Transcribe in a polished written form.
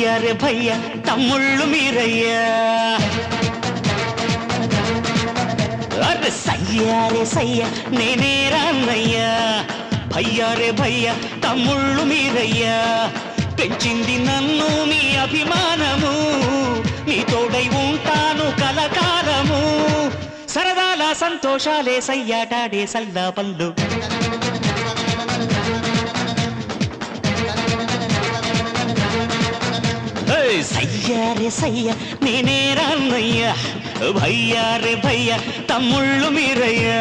భయ్యా రే భయ్యా తమ్ముళ్ళు మీరయ్యా అరే సయ్యా రే సయ్యా నేనే రాన్నయ్యా భయ్యా రే భయ్యా తమ్ముళ్ళు మీరయ్యా పెంచింది నన్ను మీ అభిమానము నీ తోడై ఉంటాను కలకాలము సరదాల సంతోషాలే సయ్యాటాడే సల్లా పల్లు సయ్యా రే సయ్యా నేనే రాన్నయ్యా భయ్యా రే భయ్యా తమ్ముళ్ళు మీరయ్యా